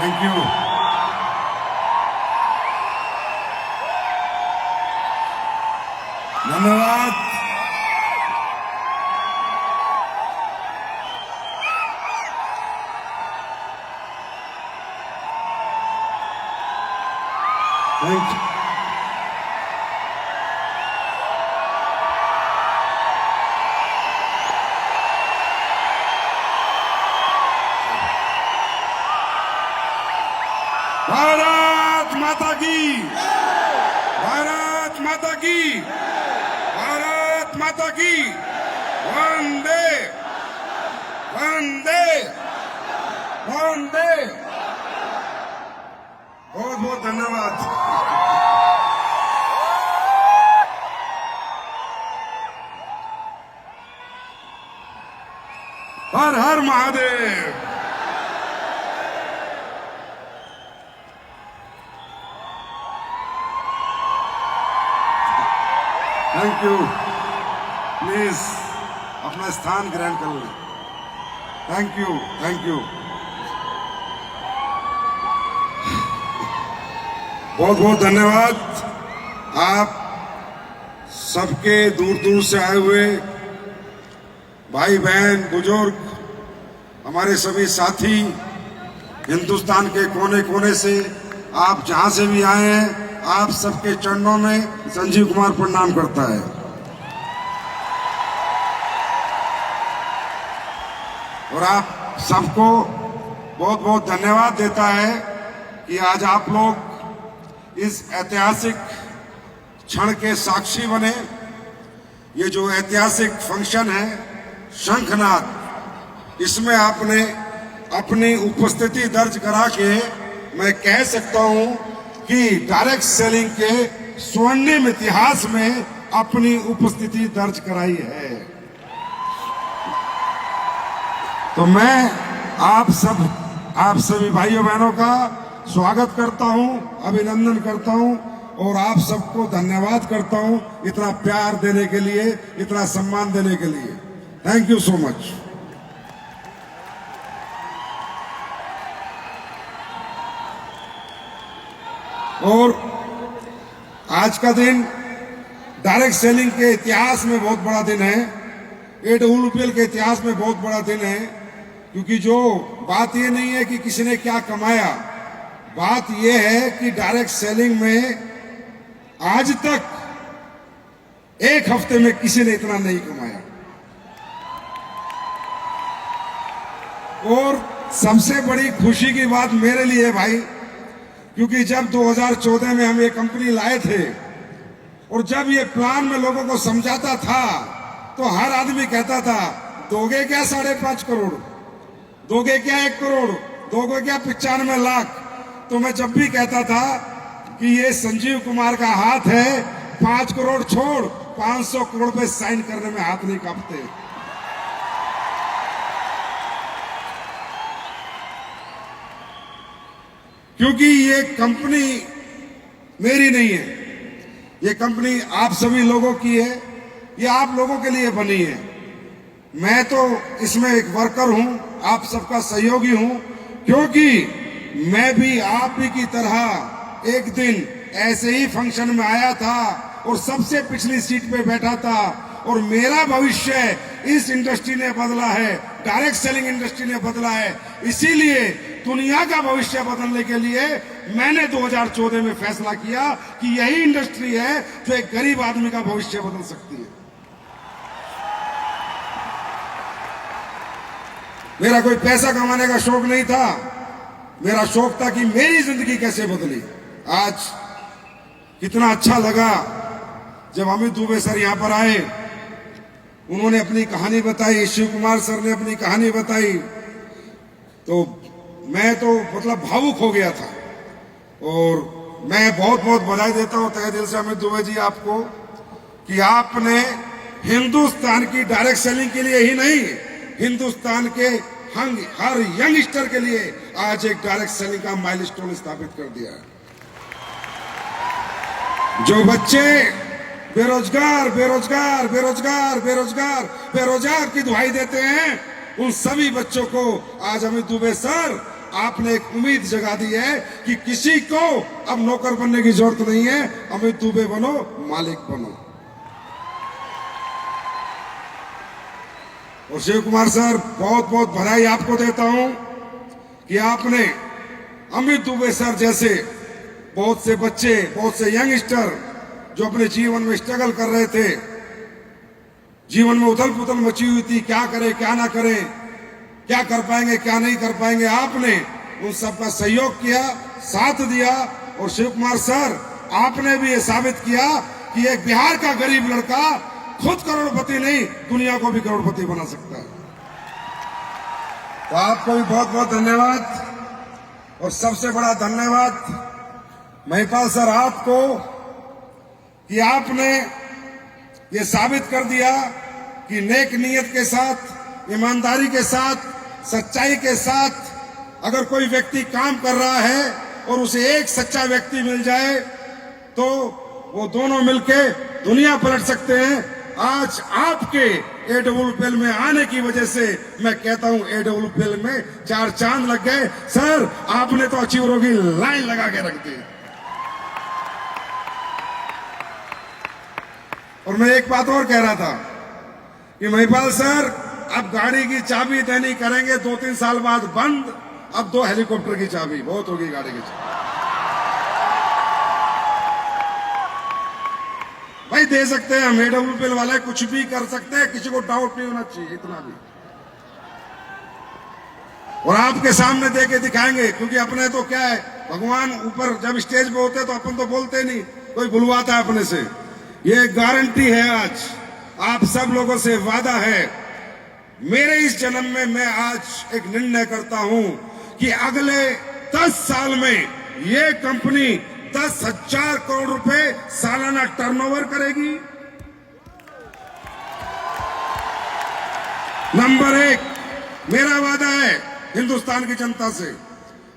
Thank you. धन्यवाद। Thank you. Bharat माता की, भारत माता की, भारत माता की, वंदे वंदे वंदे। बहुत बहुत धन्यवाद। हर हर महादेव। Thank you. प्लीज अपना स्थान ग्रहण कर लें। Thank you, thank you. बहुत बहुत धन्यवाद। आप सबके दूर दूर से आए हुए भाई बहन बुजुर्ग, हमारे सभी साथी, हिंदुस्तान के कोने कोने से आप जहां से भी आए हैं, आप सबके चरणों में संजीव कुमार प्रणाम करता है। और आप सबको बहुत बहुत धन्यवाद देता है कि आज आप लोग इस ऐतिहासिक क्षण के साक्षी बने। ये जो ऐतिहासिक फंक्शन है शंखनाद, इसमें आपने अपनी उपस्थिति दर्ज करा के मैं कह सकता हूं कि डायरेक्ट सेलिंग के स्वर्णिम इतिहास में अपनी उपस्थिति दर्ज कराई है। तो मैं आप सभी भाइयों बहनों का स्वागत करता हूं, अभिनंदन करता हूं और आप सबको धन्यवाद करता हूं इतना प्यार देने के लिए, इतना सम्मान देने के लिए। Thank you so much. और आज का दिन डायरेक्ट सेलिंग के इतिहास में बहुत बड़ा दिन है, AWPL के इतिहास में बहुत बड़ा दिन है, क्योंकि जो बात ये नहीं है कि किसी ने क्या कमाया, बात ये है कि डायरेक्ट सेलिंग में आज तक एक हफ्ते में किसी ने इतना नहीं कमाया। और सबसे बड़ी खुशी की बात मेरे लिए है भाई, क्योंकि जब 2014 में हम ये कंपनी लाए थे और जब ये प्लान में लोगों को समझाता था तो हर आदमी कहता था दोगे क्या 5.5 करोड़, दोगे क्या 1 करोड़, दोगे क्या 95 लाख। तो मैं जब भी कहता था कि ये संजीव कुमार का हाथ है, 5 करोड़ छोड़ 500 करोड़ पे साइन करने में हाथ नहीं कांपते। क्योंकि ये कंपनी मेरी नहीं है, ये कंपनी आप सभी लोगों की है, ये आप लोगों के लिए बनी है। मैं तो इसमें एक वर्कर हूं, आप सबका सहयोगी हूं, क्योंकि मैं भी आप ही की तरह एक दिन ऐसे ही फंक्शन में आया था और सबसे पिछली सीट पे बैठा था और मेरा भविष्य इस इंडस्ट्री ने बदला है, डायरेक्ट सेलिंग इंडस्ट्री ने बदला है। इसीलिए दुनिया का भविष्य बदलने के लिए मैंने 2014 में फैसला किया कि यही इंडस्ट्री है जो एक गरीब आदमी का भविष्य बदल सकती है। मेरा कोई पैसा कमाने का शौक नहीं था, मेरा शौक था कि मेरी जिंदगी कैसे बदली। आज कितना अच्छा लगा जब अमित दुबे सर यहां पर आए, उन्होंने अपनी कहानी बताई, शिव कुमार सर ने अपनी कहानी बताई, तो मैं तो मतलब भावुक हो गया था। और मैं बहुत बहुत बधाई देता हूं तहे दिल से अमित दुबे जी आपको कि आपने हिंदुस्तान की डायरेक्ट सेलिंग के लिए ही नहीं, हिंदुस्तान के हर यंगस्टर के लिए आज एक डायरेक्ट सेलिंग का माइलस्टोन स्थापित कर दिया है। जो बच्चे बेरोजगार बेरोजगार बेरोजगार बेरोजगार बेरोजगार की दुहाई देते हैं, उन सभी बच्चों को आज अमित दुबे सर आपने एक उम्मीद जगा दी है कि किसी को अब नौकर बनने की जरूरत नहीं है, अमित दुबे बनो, मालिक बनो। और शिव कुमार सर, बहुत बहुत बधाई आपको देता हूं कि आपने अमित दुबे सर जैसे बहुत से बच्चे, बहुत से यंगस्टर जो अपने जीवन में स्ट्रगल कर रहे थे, जीवन में उथल पुथल मची हुई थी, क्या करें क्या ना करें, क्या कर पाएंगे क्या नहीं कर पाएंगे, आपने उन सबका सहयोग किया, साथ दिया। और शिव कुमार सर, आपने भी ये साबित किया कि एक बिहार का गरीब लड़का खुद करोड़पति नहीं, दुनिया को भी करोड़पति बना सकता है। तो आपको भी बहुत बहुत धन्यवाद। और सबसे बड़ा धन्यवाद महिपाल सर आपको कि आपने ये साबित कर दिया कि नेक नीयत के साथ, ईमानदारी के साथ, सच्चाई के साथ अगर कोई व्यक्ति काम कर रहा है और उसे एक सच्चा व्यक्ति मिल जाए तो वो दोनों मिलके दुनिया पलट सकते हैं। आज आपके AWPL में आने की वजह से मैं कहता हूं AWPL में 4 चांद लग गए। सर, आपने तो अचीवरों की लाइन लगा के रख दी। और मैं एक बात और कह रहा था कि महिपाल सर, अब गाड़ी की चाबी देनी करेंगे 2-3 साल बाद बंद, अब 2 हेलीकॉप्टर की चाबी, बहुत होगी गाड़ी की चाबी। भाई दे सकते हैं हम, AWPL वाले कुछ भी कर सकते हैं, किसी को डाउट नहीं होना चाहिए, इतना भी। और आपके सामने दे के दिखाएंगे, क्योंकि अपने तो क्या है, भगवान ऊपर जब स्टेज पे होते तो अपन तो बोलते नहीं, कोई बुलवाता है अपने से। ये गारंटी है, आज आप सब लोगों से वादा है, मेरे इस जन्म में मैं आज एक निर्णय करता हूं कि अगले 10 साल में ये कंपनी 10,000 करोड़ रुपए सालाना टर्नओवर करेगी। नंबर 1 मेरा वादा है हिंदुस्तान की जनता से,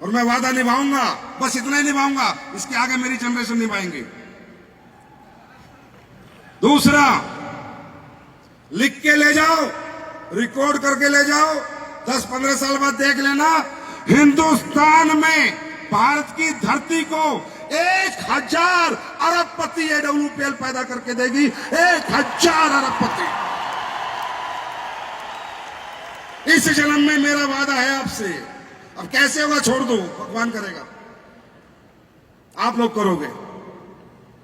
और मैं वादा निभाऊंगा, बस इतना ही निभाऊंगा, इसके आगे मेरी जनरेशन निभाएंगे। दूसरा, लिख के ले जाओ, रिकॉर्ड करके ले जाओ, 10-15 साल बाद देख लेना, हिंदुस्तान में भारत की धरती को 1,000 अरबपति AWPL पैदा करके देगी। 1,000 अरबपति। इस जन्म में मेरा वादा है आपसे। अब कैसे होगा छोड़ दो, भगवान करेगा, आप लोग करोगे।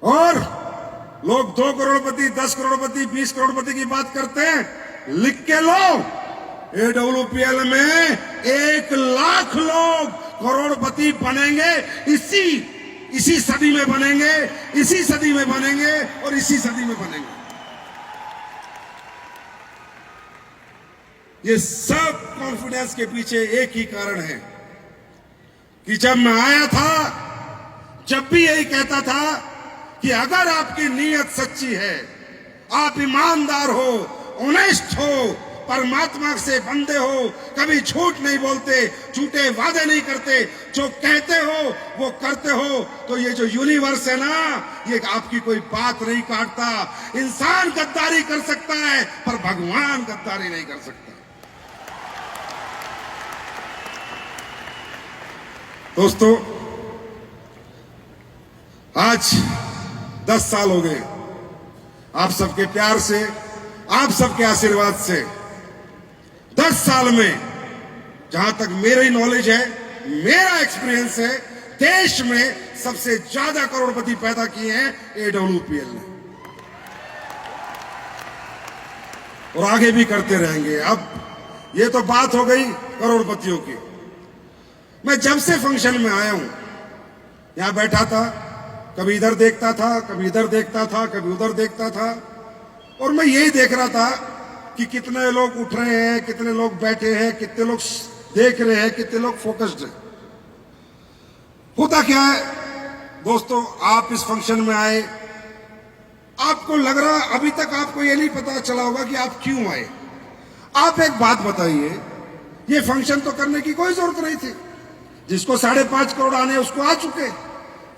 और लोग 2 करोड़पति, 10 करोड़पति, 20 करोड़पति की बात करते हैं, लिख के लो, AWPL में 1 लाख लोग करोड़पति बनेंगे। इसी सदी में बनेंगे, इसी सदी में बनेंगे, और इसी सदी में बनेंगे। ये सब कॉन्फिडेंस के पीछे एक ही कारण है कि जब मैं आया था, जब भी यही कहता था कि अगर आपकी नीयत सच्ची है, आप ईमानदार हो, ऑनेस्ट हो, परमात्मा से बंदे हो, कभी झूठ नहीं बोलते, झूठे वादे नहीं करते, जो कहते हो वो करते हो, तो ये जो यूनिवर्स है ना, ये आपकी कोई बात नहीं काटता। इंसान गद्दारी कर सकता है, पर भगवान गद्दारी नहीं कर सकता। दोस्तों, आज 10 साल हो गए, आप सबके प्यार से, आप सबके आशीर्वाद से 10 साल में, जहां तक मेरी नॉलेज है, मेरा एक्सपीरियंस है, देश में सबसे ज्यादा करोड़पति पैदा किए हैं AWPL ने, और आगे भी करते रहेंगे। अब ये तो बात हो गई करोड़पतियों की। मैं जब से फंक्शन में आया हूं, यहां बैठा था, कभी इधर देखता था, कभी इधर देखता था, कभी उधर देखता था, और मैं यही देख रहा था कि कितने लोग उठ रहे हैं, कितने लोग बैठे हैं, कितने लोग देख रहे हैं, कितने लोग फोकस्ड हैं। होता क्या है दोस्तों, आप इस फंक्शन में आए, आपको लग रहा, अभी तक आपको ये नहीं पता चला होगा कि आप क्यों आए। आप एक बात बताइए, ये फंक्शन तो करने की कोई जरूरत नहीं थी। जिसको 5.5 करोड़ आने उसको आ चुके,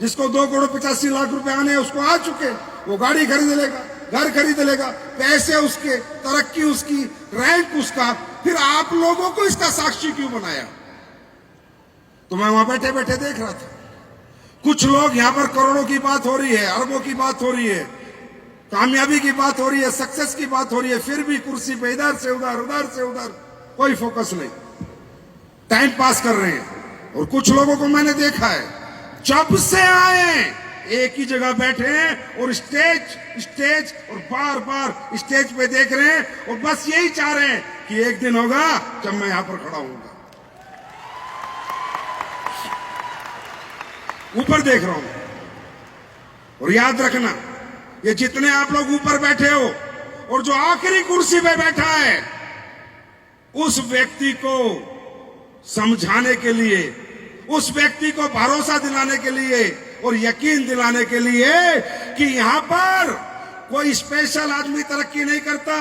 जिसको 2 करोड़ 85 लाख रुपए आने उसको आ चुके, वो गाड़ी खरीद लेगा, घर खरीद लेगा, पैसे उसके, तरक्की उसकी, रैंक उसका। फिर आप लोगों को इसका साक्षी क्यों बनाया? तो मैं वहां बैठे बैठे देख रहा था, कुछ लोग यहां पर करोड़ों की बात हो रही है, अरबों की बात हो रही है, कामयाबी की बात हो रही है, सक्सेस की बात हो रही है, फिर भी कुर्सी पे इधर से उधर, उधर से उधर, कोई फोकस नहीं, टाइम पास कर रहे हैं। और कुछ लोगों को मैंने देखा है, जब से आए एक ही जगह बैठे हैं और स्टेज और बार बार स्टेज पे देख रहे हैं और बस यही चाह रहे हैं कि एक दिन होगा जब मैं यहां पर खड़ा होऊंगा। ऊपर देख रहा हूं। और याद रखना, ये जितने आप लोग ऊपर बैठे हो और जो आखिरी कुर्सी पे बैठा है, उस व्यक्ति को समझाने के लिए, उस व्यक्ति को भरोसा दिलाने के लिए और यकीन दिलाने के लिए कि यहां पर कोई स्पेशल आदमी तरक्की नहीं करता,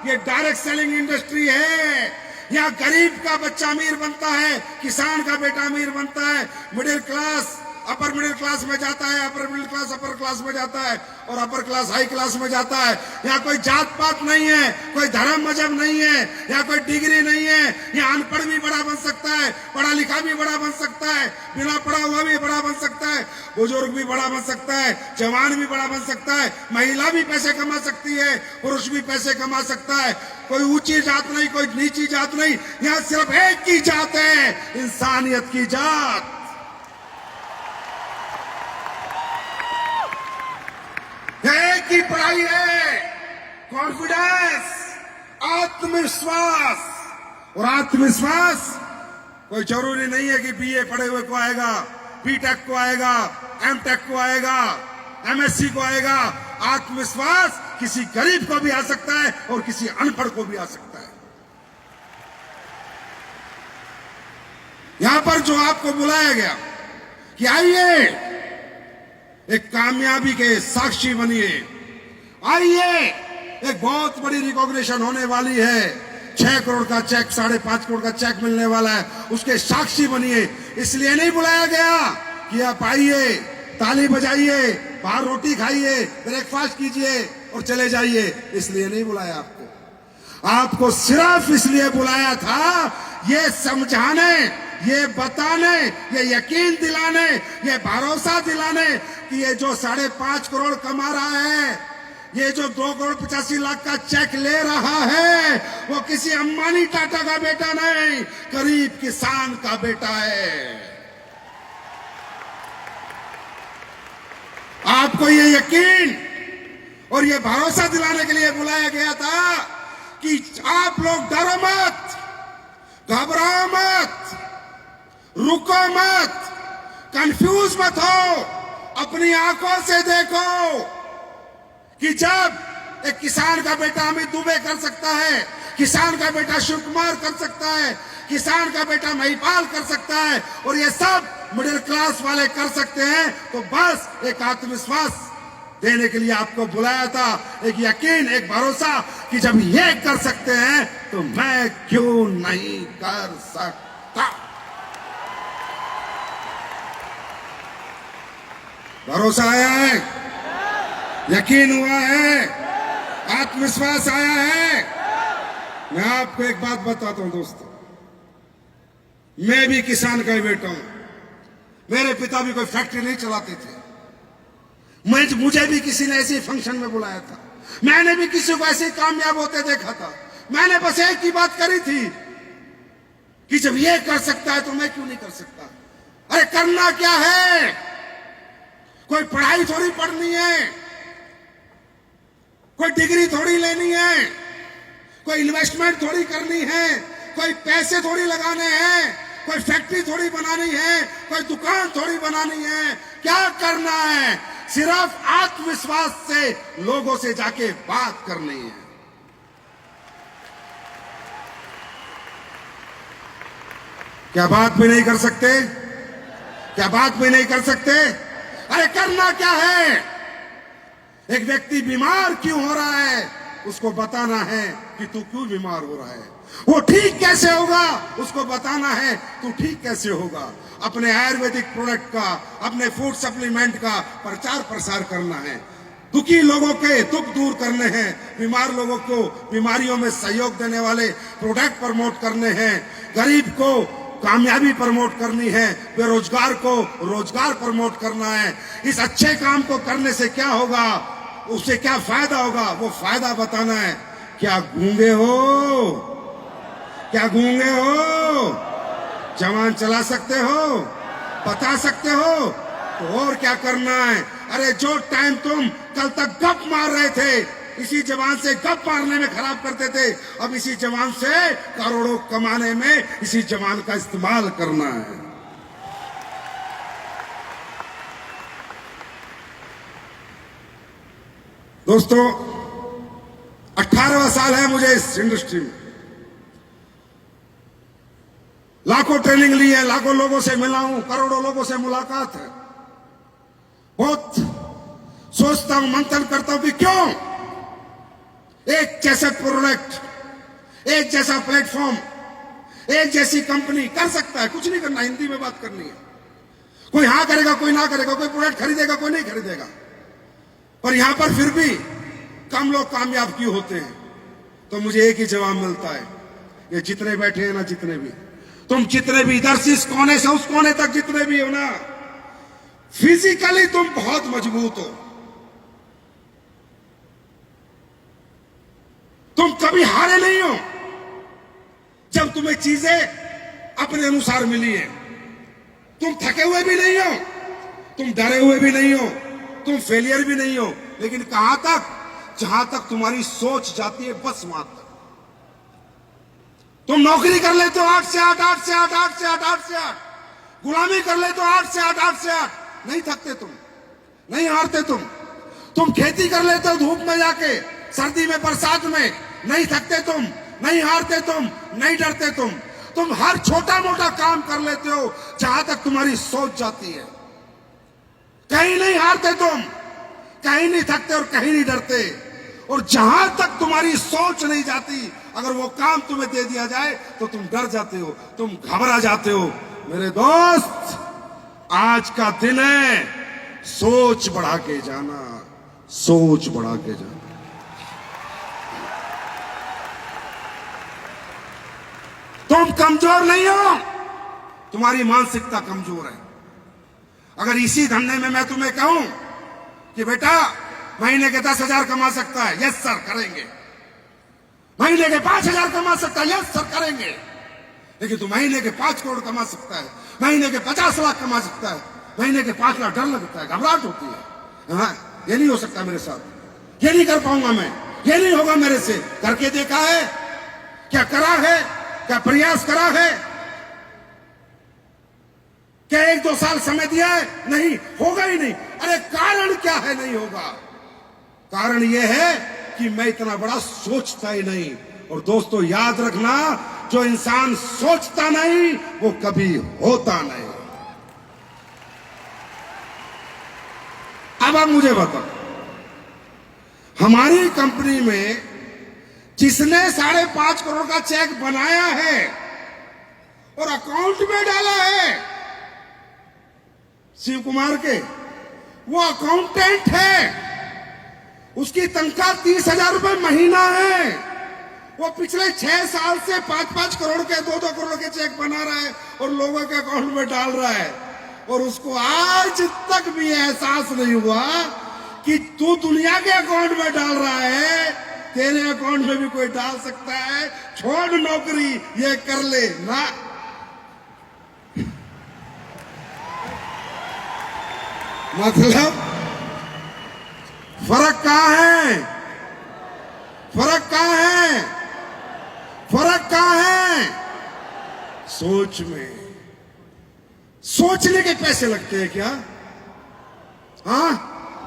ये डायरेक्ट सेलिंग इंडस्ट्री है। यहाँ गरीब का बच्चा अमीर बनता है, किसान का बेटा अमीर बनता है, middle class upper middle class में जाता है, upper middle class upper class में जाता है और अपर क्लास हाई क्लास में जाता है। यहाँ कोई जात पात नहीं है, कोई धर्म मजहब नहीं है, यहाँ कोई डिग्री नहीं है। यहाँ अनपढ़ भी बड़ा बन सकता है, पढ़ा लिखा भी बड़ा बन सकता है, बिना पढ़ा हुआ भी बड़ा बन सकता है, बुजुर्ग भी बड़ा बन सकता है, जवान भी बड़ा बन सकता है, महिला भी पैसे कमा सकती है, पुरुष भी पैसे कमा सकता है। कोई ऊंची जात नहीं, कोई नीची जात नहीं, यहाँ सिर्फ एक ही जात है, इंसानियत की जात। एक ही पढ़ाई है, कॉन्फिडेंस, आत्मविश्वास। और आत्मविश्वास कोई जरूरी नहीं है कि बीए पढ़े हुए को आएगा, बीटेक को आएगा, एमटेक को आएगा, एमएससी को आएगा। आत्मविश्वास किसी गरीब को भी आ सकता है और किसी अनपढ़ को भी आ सकता है। यहां पर जो आपको बुलाया गया कि आइए एक कामयाबी के साक्षी बनिए, आइए एक बहुत बड़ी रिकॉग्निशन होने वाली है, 6 करोड़ का चेक, 5.5 करोड़ का चेक मिलने वाला है, उसके साक्षी बनिए। इसलिए नहीं बुलाया गया कि आप आइए, ताली बजाइए, बाहर रोटी खाइए, ब्रेकफास्ट कीजिए और चले जाइए, इसलिए नहीं बुलाया आपको। आपको सिर्फ इसलिए बुलाया था ये समझाने, ये बताने, ये यकीन दिलाने, ये भरोसा दिलाने कि ये जो 5.5 करोड़ कमा रहा है, ये जो 2 करोड़ 85 लाख का चेक ले रहा है, वो किसी अंबानी टाटा का बेटा नहीं, गरीब किसान का बेटा है। आपको ये यकीन और ये भरोसा दिलाने के लिए बुलाया गया था कि आप लोग डरो मत, घबराओ मत, रुको मत, कंफ्यूज मत हो, अपनी आंखों से देखो कि जब एक किसान का बेटा अमित दुबे कर सकता है, किसान का बेटा शिव कुमार कर सकता है, किसान का बेटा महिपाल कर सकता है और ये सब मिडिल क्लास वाले कर सकते हैं, तो बस एक आत्मविश्वास देने के लिए आपको बुलाया था, एक यकीन, एक भरोसा कि जब ये कर सकते हैं तो मैं क्यों नहीं कर सकता। भरोसा आया है, यकीन हुआ है, आत्मविश्वास आया है। मैं आपको एक बात बताता हूं दोस्तों, मैं भी किसान का ही बेटा हूं, मेरे पिता भी कोई फैक्ट्री नहीं चलाते थे, मुझे भी किसी ने ऐसे फंक्शन में बुलाया था, मैंने भी किसी को ऐसे कामयाब होते देखा था। मैंने बस एक ही बात करी थी कि जब ये कर सकता है तो मैं क्यों नहीं कर सकता। अरे करना क्या है, कोई पढ़ाई थोड़ी पढ़नी है, कोई डिग्री थोड़ी लेनी है, कोई इन्वेस्टमेंट थोड़ी करनी है, कोई पैसे थोड़ी लगाने हैं, कोई फैक्ट्री थोड़ी बनानी है, कोई दुकान थोड़ी बनानी है। क्या करना है, सिर्फ आत्मविश्वास से लोगों से जाके बात करनी है। क्या बात भी नहीं कर सकते, क्या बात भी नहीं कर सकते। अरे करना क्या है, एक व्यक्ति बीमार क्यों हो रहा है उसको बताना है कि तू क्यों बीमार हो रहा है, वो ठीक कैसे होगा उसको बताना है तू ठीक कैसे होगा। अपने आयुर्वेदिक प्रोडक्ट का, अपने फूड सप्लीमेंट का प्रचार प्रसार करना है, दुखी लोगों के दुख दूर करने हैं, बीमार लोगों को बीमारियों में सहयोग देने वाले प्रोडक्ट प्रमोट करने हैं, गरीब को कामयाबी प्रमोट करनी है, बेरोजगार को रोजगार प्रमोट करना है। इस अच्छे काम को करने से क्या होगा, उससे क्या फायदा होगा, वो फायदा बताना है। क्या गूंगे हो? क्या गूंगे हो? जवान चला सकते हो? बता सकते हो? तो और क्या करना है? अरे जो टाइम तुम कल तक गप मार रहे थे, इसी जवान से गप मारने में खराब करते थे, अब इसी जवान से करोड़ों कमाने में इसी जवान का इस्तेमाल करना है। दोस्तों, 18वां साल है मुझे इस इंडस्ट्री में। लाखों ट्रेनिंग ली है, लाखों लोगों से मिला हूं, करोड़ों लोगों से मुलाकात है। बहुत सोचता हूं, मंथन करता हूं कि क्यों एक जैसा प्रोडक्ट, एक जैसा प्लेटफॉर्म, एक जैसी कंपनी कर सकता है। कुछ नहीं करना, हिंदी में बात करनी है। कोई हां करेगा, कोई ना करेगा, कोई प्रोडक्ट खरीदेगा, कोई नहीं खरीदेगा, पर यहां पर फिर भी कम लोग कामयाब क्यों होते हैं? तो मुझे एक ही जवाब मिलता है, ये जितने बैठे हैं ना, जितने भी तुम, जितने भी इधर से इस कोने से उस कोने तक जितने भी हो ना, फिजिकली तुम बहुत मजबूत हो। तुम कभी हारे नहीं हो जब तुम्हें चीजें अपने अनुसार मिली है। तुम थके हुए भी नहीं हो, तुम डरे हुए भी नहीं हो, तुम फेलियर भी नहीं हो, लेकिन कहां तक? जहां तक तुम्हारी सोच जाती है, बस वहां तक। तुम नौकरी कर लेते हो 8 से 8, 8 से 8, 8 से 8, 8 से 8, गुलामी कर लेते हो 8 से 8, 8 से 8, नहीं थकते तुम, नहीं हारते तुम खेती कर लेते हो धूप में जाके, सर्दी में, बरसात में, नहीं थकते तुम, नहीं हारते तुम, नहीं डरते तुम हर छोटा मोटा काम कर लेते हो जहां तक तुम्हारी सोच जाती है। कहीं नहीं हारते तुम, कहीं नहीं थकते और कहीं नहीं डरते। और जहां तक तुम्हारी सोच नहीं जाती, अगर वो काम तुम्हें दे दिया जाए तो तुम डर जाते हो, तुम घबरा जाते हो। मेरे दोस्त, आज का दिन है सोच बढ़ा के जाना, सोच बढ़ा के जाना। तुम कमजोर नहीं हो, तुम्हारी मानसिकता कमजोर है। अगर इसी धंधे में मैं तुम्हें कहूं कि बेटा महीने के 10,000 कमा सकता है, यस सर करेंगे। महीने के 5,000 कमा सकता है, यस सर करेंगे। लेकिन तू महीने के 5 करोड़ कमा सकता है, महीने के 50 लाख कमा सकता है, महीने के 5 लाख, डर लगता है, घबराहट होती है। हाँ, ये नहीं हो सकता मेरे साथ, ये नहीं कर पाऊंगा मैं, ये नहीं होगा मेरे से। करके देखा है? क्या करा है? क्या प्रयास करा है? क्या 1-2 साल समय दिया है? नहीं, होगा ही नहीं। अरे कारण क्या है नहीं होगा? कारण यह है कि मैं इतना बड़ा सोचता ही नहीं। और दोस्तों याद रखना, जो इंसान सोचता नहीं वो कभी होता नहीं। अब आप मुझे बताओ, हमारी कंपनी में जिसने 5.5 करोड़ का चेक बनाया है और अकाउंट में डाला है शिव कुमार के, वो अकाउंटेंट है। उसकी तनख्वाह 30,000 रुपए महीना है। वो पिछले 6 साल से 5-5 करोड़ के, 2-2 करोड़ के चेक बना रहा है और लोगों के अकाउंट में डाल रहा है। और उसको आज तक भी एहसास नहीं हुआ कि तू दुनिया के अकाउंट में डाल रहा है, तेरे अकाउंट में भी कोई डाल सकता है। छोड़ नौकरी, ये कर ले ना। मतलब फर्क कहां है? फर्क कहां है? फर्क कहां है? सोच में। सोचने के पैसे लगते हैं क्या? हाँ,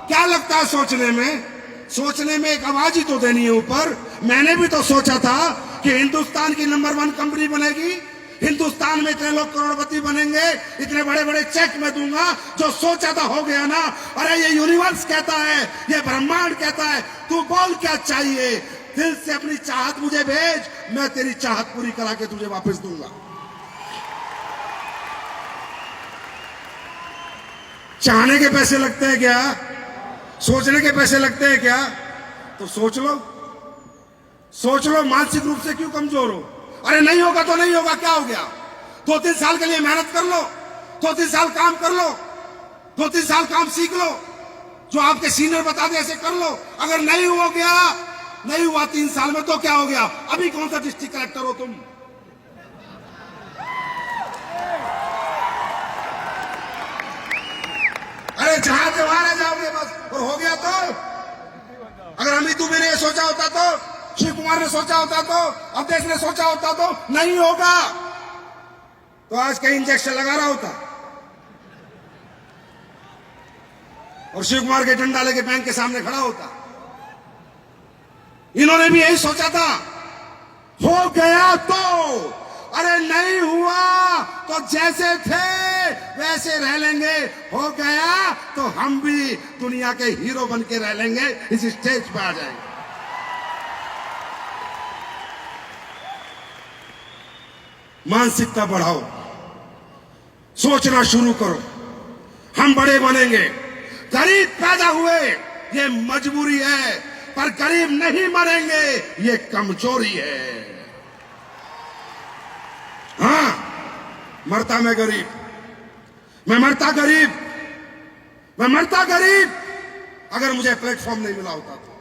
क्या लगता है सोचने में? सोचने में एक आवाज ही तो देनी है ऊपर। मैंने भी तो सोचा था कि हिंदुस्तान की नंबर 1 कंपनी बनेगी, हिंदुस्तान में इतने लोग करोड़पति बनेंगे, इतने बड़े बड़े चेक मैं दूंगा। जो सोचा था हो गया ना। अरे ये यूनिवर्स कहता है, ये ब्रह्मांड कहता है, तू बोल क्या चाहिए, दिल से अपनी चाहत मुझे भेज, मैं तेरी चाहत पूरी करा के तुझे वापस दूंगा। चाहने के पैसे लगते हैं क्या? सोचने के पैसे लगते हैं क्या? तो सोच लो, सोच लो। मानसिक रूप से क्यों कमजोर हो? अरे नहीं होगा तो नहीं होगा, क्या हो गया? 2-3 साल के लिए मेहनत कर लो, 2-3 साल काम कर लो, 2-3 साल काम सीख लो, जो आपके सीनियर बता दे ऐसे कर लो। अगर नहीं हो गया, नहीं हुआ 3 साल में तो क्या हो गया? अभी कौन सा डिस्ट्रिक्ट कलेक्टर हो तुम? अरे जहां से वहां रह जाओगे बस। और हो गया तो? अगर अमित दुबे ने सोचा होता तो, शिव कुमार ने सोचा होता तो, अवधेश ने सोचा होता तो नहीं होगा, तो आज कहीं इंजेक्शन लगा रहा होता और शिव कुमार के डंडा लेके बैंक के सामने खड़ा होता। इन्होंने भी यही सोचा था। हो गया तो, अरे नहीं हुआ तो जैसे थे वैसे रह लेंगे, हो गया तो हम भी दुनिया के हीरो बन के रह लेंगे, इस स्टेज पे आ जाएंगे। मानसिकता बढ़ाओ, सोचना शुरू करो, हम बड़े बनेंगे। गरीब पैदा हुए ये मजबूरी है, पर गरीब नहीं मरेंगे ये कमजोरी है। हाँ, मरता मैं गरीब, मैं मरता गरीब, मैं मरता गरीब अगर मुझे प्लेटफॉर्म नहीं मिला होता तो,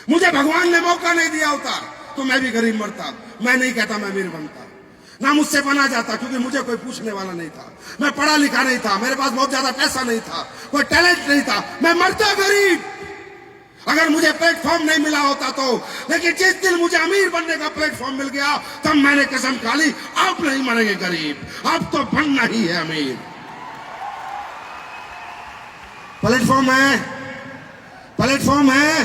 मुझे भगवान ने मौका नहीं दिया होता तो मैं भी गरीब मरता। मैं नहीं कहता मैं अमीर बनता, ना मुझसे बना जाता, क्योंकि मुझे कोई पूछने वाला नहीं था, मैं पढ़ा लिखा नहीं था, मेरे पास बहुत ज्यादा पैसा नहीं था, कोई टैलेंट नहीं था, मैं मरता गरीब अगर मुझे प्लेटफॉर्म नहीं मिला होता तो। लेकिन जिस दिन मुझे अमीर बनने का प्लेटफॉर्म मिल गया तब मैंने कसम खा ली, आप नहीं मरेंगे गरीब, आप तो बनना ही है अमीर। प्लेटफॉर्म है, प्लेटफॉर्म है,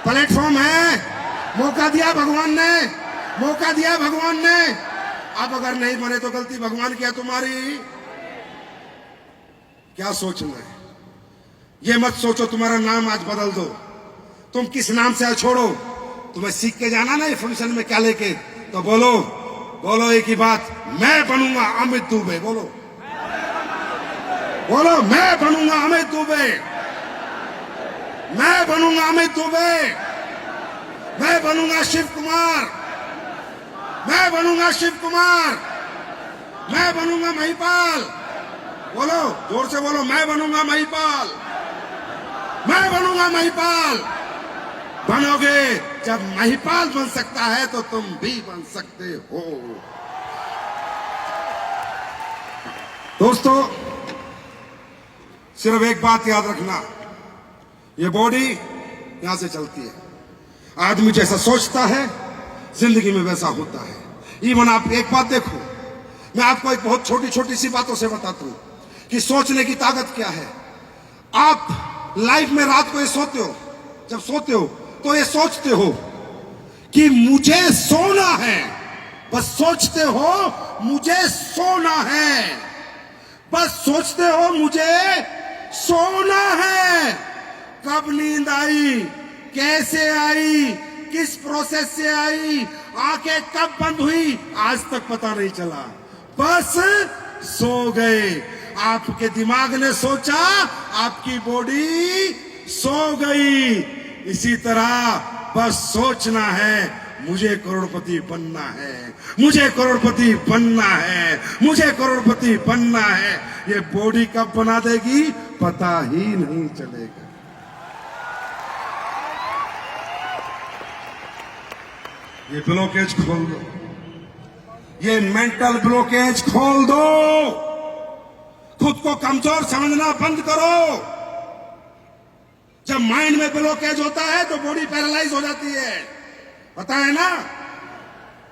प्लेटफॉर्म है, मौका दिया भगवान ने, मौका दिया भगवान ने। अब अगर नहीं बने तो गलती भगवान की है तुम्हारी। क्या सोचना है? ये मत सोचो तुम्हारा नाम आज बदल दो, तुम किस नाम से छोड़ो। तुम्हें सीख के जाना ना ये फंक्शन में क्या लेके, तो बोलो, बोलो एक ही बात, मैं बनूंगा अमित दुबे। बोलो, बोलो, मैं बनूंगा अमित दुबे, मैं बनूंगा अमित दुबे, मैं बनूंगा शिव कुमार, मैं बनूंगा शिव कुमार, मैं बनूंगा महिपाल। बोलो, जोर से बोलो, मैं बनूंगा महिपाल, मैं बनूंगा महिपाल। बनोगे, जब महिपाल बन सकता है तो तुम भी बन सकते हो। दोस्तों, सिर्फ एक बात याद रखना, ये बॉडी यहां से चलती है, आदमी जैसा सोचता है जिंदगी में वैसा होता है। इवन आप एक बात देखो, मैं आपको एक बहुत छोटी छोटी सी बातों से बताता हूं कि सोचने की ताकत क्या है। आप लाइफ में रात को ये सोते हो, जब सोते हो तो ये सोचते हो कि मुझे सोना है, बस सोचते हो मुझे सोना है, बस सोचते हो मुझे सोना है। कब नींद आई, कैसे आई, किस प्रोसेस से आई, आंखें कब बंद हुई, आज तक पता नहीं चला, बस सो गए। आपके दिमाग ने सोचा, आपकी बॉडी सो गई। इसी तरह बस सोचना है, मुझे करोड़पति बनना है, मुझे करोड़पति बनना है, मुझे करोड़पति बनना है। ये बॉडी कब बना देगी पता ही नहीं चलेगा। ये ब्लॉकेज खोल दो, ये मेंटल ब्लॉकेज खोल दो, खुद को कमजोर समझना बंद करो। जब माइंड में ब्लॉकेज होता है तो बॉडी पैरालाइज हो जाती है, पता है ना?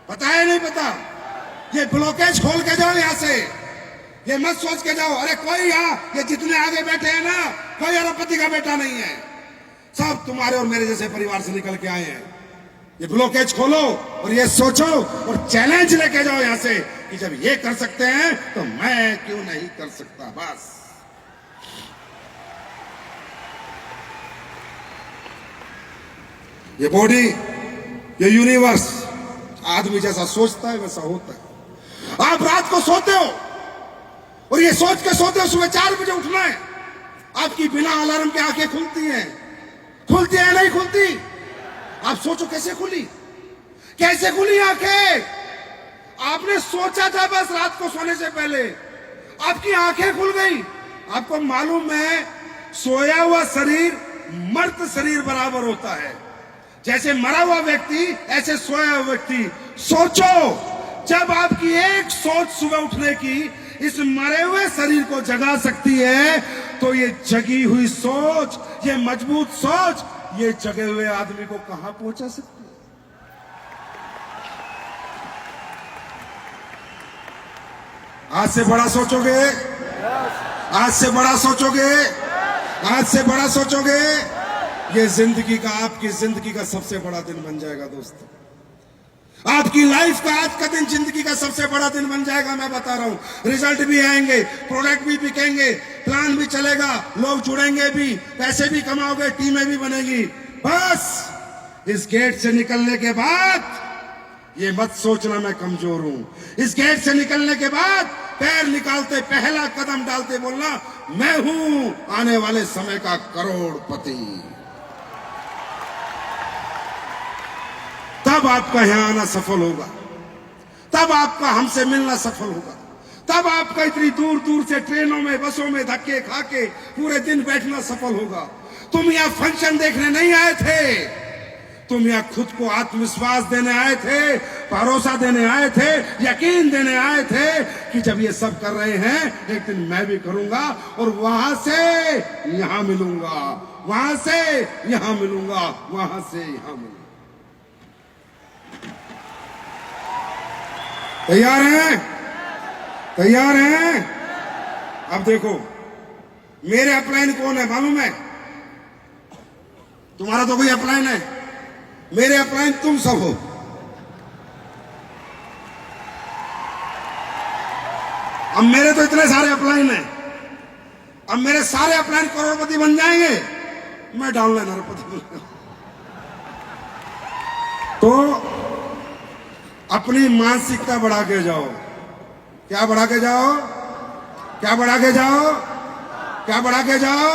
पता है नहीं पता? ये ब्लॉकेज खोल के जाओ यहां से, ये मत सोच के जाओ अरे कोई यहाँ, ये जितने आगे बैठे हैं ना, कोई अरबपति का बेटा नहीं है, सब तुम्हारे और मेरे जैसे परिवार से निकल के आए हैं। ये ब्लॉकेज खोलो और ये सोचो और चैलेंज लेके जाओ यहां से कि जब ये कर सकते हैं तो मैं क्यों नहीं कर सकता। बस ये बॉडी, ये यूनिवर्स आदमी जैसा सोचता है वैसा होता है। आप रात को सोते हो और ये सोच के सोते हो सुबह 4 बजे उठना है, आपकी बिना अलार्म के आंखें खुलती हैं, खुलती है नहीं खुलती? आप सोचो कैसे खुली, कैसे खुली आंखें? आपने सोचा था बस रात को सोने से पहले, आपकी आंखें खुल गई। आपको मालूम है सोया हुआ शरीर मर्त शरीर बराबर होता है। जैसे मरा हुआ व्यक्ति ऐसे सोया हुआ व्यक्ति। सोचो, जब आपकी एक सोच सुबह उठने की इस मरे हुए शरीर को जगा सकती है, तो ये जगी हुई सोच, ये मजबूत सोच, ये जगे हुए आदमी को कहां पहुंचा सकती है? आज से बड़ा सोचोगे, आज से बड़ा सोचोगे, आज से बड़ा सोचोगे, ये जिंदगी का, आपकी जिंदगी का सबसे बड़ा दिन बन जाएगा दोस्तों। आपकी लाइफ का आज का दिन जिंदगी का सबसे बड़ा दिन बन जाएगा। मैं बता रहा हूं, रिजल्ट भी आएंगे, प्रोडक्ट भी बिकेंगे, प्लान भी चलेगा, लोग जुड़ेंगे भी, पैसे भी कमाओगे, टीमें भी बनेगी। बस इस गेट से निकलने के बाद ये मत सोचना मैं कमजोर हूं। इस गेट से निकलने के बाद पैर निकालते, पहला कदम डालते बोलना, मैं हूं आने वाले समय का करोड़पति। तब आपका यहां आना सफल होगा, तब आपका हमसे मिलना सफल होगा, तब आपका इतनी दूर दूर से ट्रेनों में, बसों में धक्के खा के पूरे दिन बैठना सफल होगा। तुम यहां फंक्शन देखने नहीं आए थे, तुम यहां खुद को आत्मविश्वास देने आए थे, भरोसा देने आए थे, यकीन देने आए थे कि जब ये सब कर रहे हैं एक दिन मैं भी करूंगा और वहां से यहां मिलूंगा, वहां से यहां मिलूंगा, वहां से यहां मिलूंगा। तैयार हैं? तैयार हैं? अब देखो, मेरे अपलाइन कौन है मालूम है? तुम्हारा तो कोई अपलाइन है, मेरे अपलाइन तुम सब हो। अब मेरे तो इतने सारे अपलाइन हैं, अब मेरे सारे अपलाइन करोड़पति बन जाएंगे, मैं डाउनलाइन अरबपति बन जाऊंगा। तो अपनी मानसिकता बढ़ा के जाओ। क्या बढ़ा के जाओ? क्या बढ़ा के जाओ? क्या बढ़ा के जाओ?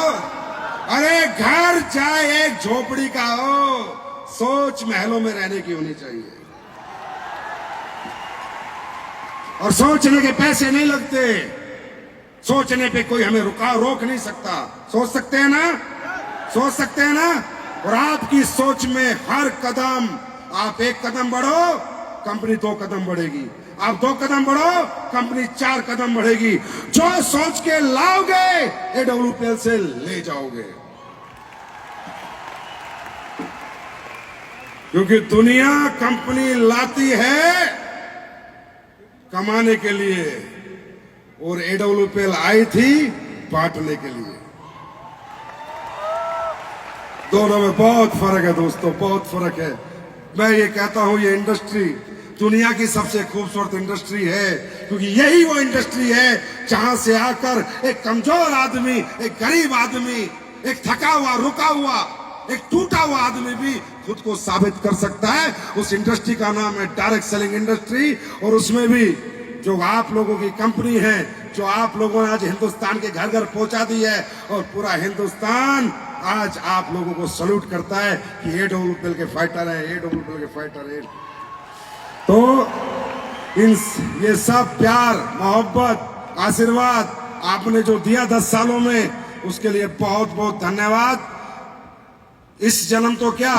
अरे घर चाहे एक झोपड़ी का हो, सोच महलों में रहने की होनी चाहिए। और सोचने के पैसे नहीं लगते, सोचने पे कोई हमें रोक नहीं सकता। सोच सकते हैं ना? सोच सकते हैं ना? और आपकी सोच में हर कदम, आप एक कदम बढ़ो, कंपनी 2 कदम बढ़ेगी, आप 2 कदम बढ़ो, कंपनी 4 कदम बढ़ेगी। जो सोच के लाओगे AWPL से ले जाओगे, क्योंकि दुनिया कंपनी लाती है कमाने के लिए और AWPL आई थी बांटने के लिए। दोनों में बहुत फर्क है दोस्तों, बहुत फर्क है। मैं ये कहता हूं, ये इंडस्ट्री दुनिया की सबसे खूबसूरत इंडस्ट्री है, क्योंकि यही वो इंडस्ट्री है जहां से आकर एक कमजोर आदमी, एक गरीब आदमी, एक थका हुआ, रुका हुआ, एक टूटा हुआ आदमी भी खुद को साबित कर सकता है। उस इंडस्ट्री का नाम है डायरेक्ट सेलिंग इंडस्ट्री। और उसमें भी जो आप लोगों की कंपनी है, जो आप लोगों ने आज हिंदुस्तान के घर घर पहुंचा दी है, और पूरा हिंदुस्तान आज आप लोगों को सल्यूट करता है कि AWPL के फाइटर हैं, AWPL के फाइटर हैं। तो ये सब प्यार, मोहब्बत, आशीर्वाद आपने जो दिया 10 सालों में, उसके लिए बहुत बहुत धन्यवाद। इस जन्म तो क्या,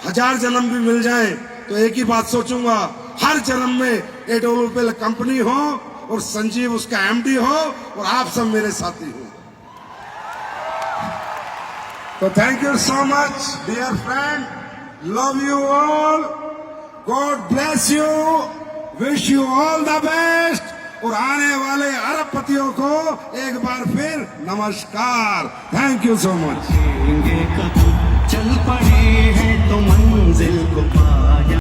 1000 जन्म भी मिल जाएं तो एक ही बात सोचूंगा, हर जन्म में AWPL कंपनी हो और संजीव उसका MD हो और आप सब मेरे साथी हो। तो thank you so much dear friend, love you all, God bless you, wish you all the best. और आने वाले अरबपतियों को एक बार फिर नमस्कार। Thank you so much. चल पड़े हैं तुम